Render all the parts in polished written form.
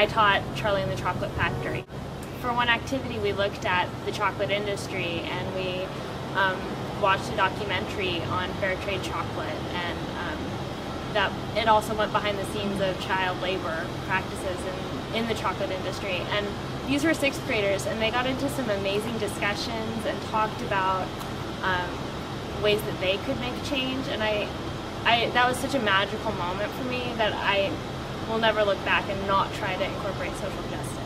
I taught Charlie and the Chocolate Factory. For one activity, we looked at the chocolate industry, and we watched a documentary on fair trade chocolate, and that it also went behind the scenes of child labor practices in the chocolate industry. And these were 6th graders, and they got into some amazing discussions and talked about ways that they could make change. And that was such a magical moment for me that I will never look back and not try to incorporate social justice.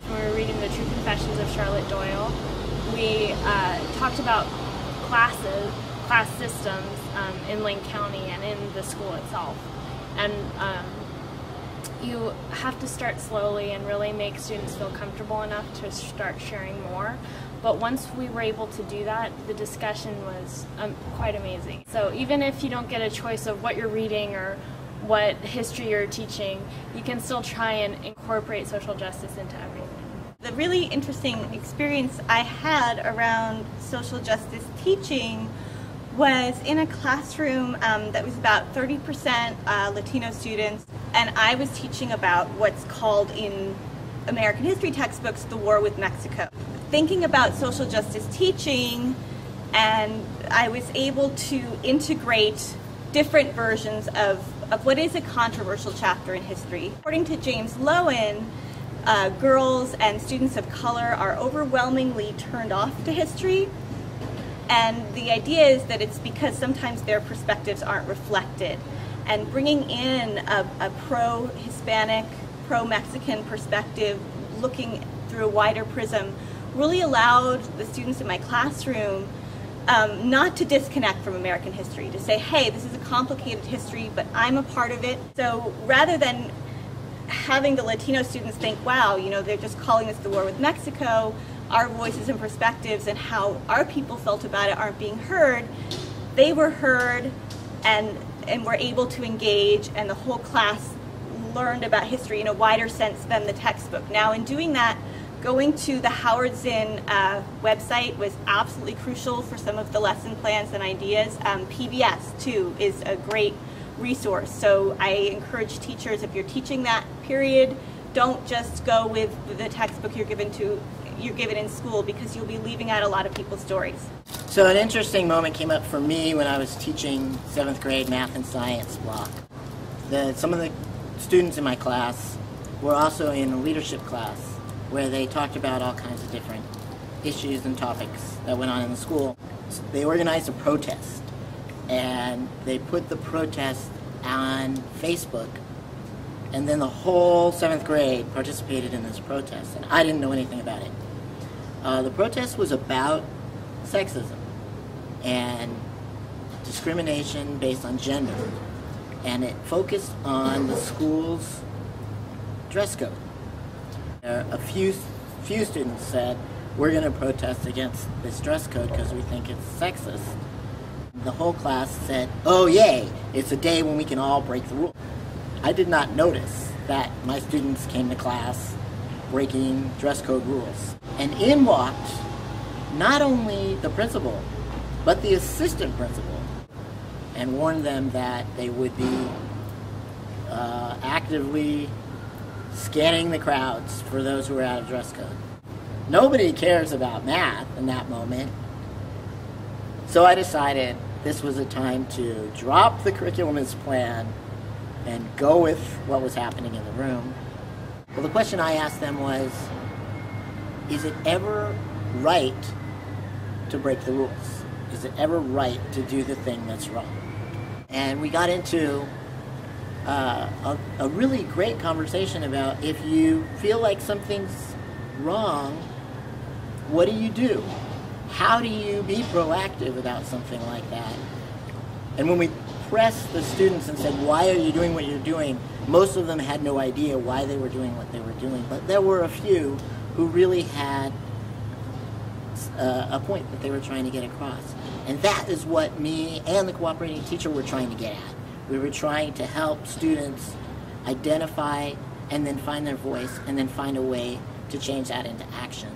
When we were reading The True Confessions of Charlotte Doyle, we talked about class systems in Lane County and in the school itself. And you have to start slowly and really make students feel comfortable enough to start sharing more. But once we were able to do that, the discussion was quite amazing. So even if you don't get a choice of what you're reading or what history you're teaching, you can still try and incorporate social justice into everything. The really interesting experience I had around social justice teaching was in a classroom that was about 30% Latino students, and I was teaching about what's called in American history textbooks the war with Mexico. Thinking about social justice teaching, and I was able to integrate different versions of what is a controversial chapter in history. According to James Lowen, girls and students of color are overwhelmingly turned off to history, and the idea is that it's because sometimes their perspectives aren't reflected. And bringing in a pro-Hispanic, pro-Mexican perspective, looking through a wider prism, really allowed the students in my classroom not to disconnect from American history, to say, hey, this is a complicated history, but I'm a part of it. So rather than having the Latino students think, wow, you know, they're just calling this the war with Mexico, our voices and perspectives and how our people felt about it aren't being heard, they were heard and were able to engage, and the whole class learned about history in a wider sense than the textbook. Now, in doing that, going to the Howard Zinn website was absolutely crucial for some of the lesson plans and ideas. PBS, too, is a great resource. So I encourage teachers, if you're teaching that period, don't just go with the textbook you're given in school, because you'll be leaving out a lot of people's stories. So an interesting moment came up for me when I was teaching 7th grade math and science block. Some of the students in my class were also in a leadership class where they talked about all kinds of different issues and topics that went on in the school. They organized a protest, and they put the protest on Facebook, and then the whole 7th grade participated in this protest, and I didn't know anything about it. The protest was about sexism and discrimination based on gender, and it focused on the school's dress code. A few students said, we're going to protest against this dress code because we think it's sexist. The whole class said, oh yay, it's a day when we can all break the rules. I did not notice that my students came to class breaking dress code rules. And in walked not only the principal, but the assistant principal, and warned them that they would be actively scanning the crowds for those who were out of dress code. Nobody cares about math in that moment, so I decided this was a time to drop the curriculum as planned and go with what was happening in the room. Well, the question I asked them was, is it ever right to break the rules? Is it ever right to do the thing that's wrong? And we got into a really great conversation about, if you feel like something's wrong, what do you do? How do you be proactive about something like that? And when we pressed the students and said, why are you doing what you're doing, most of them had no idea why they were doing what they were doing. But there were a few who really had a point that they were trying to get across. And that is what me and the cooperating teacher were trying to get at. We were trying to help students identify and then find their voice and then find a way to change that into action.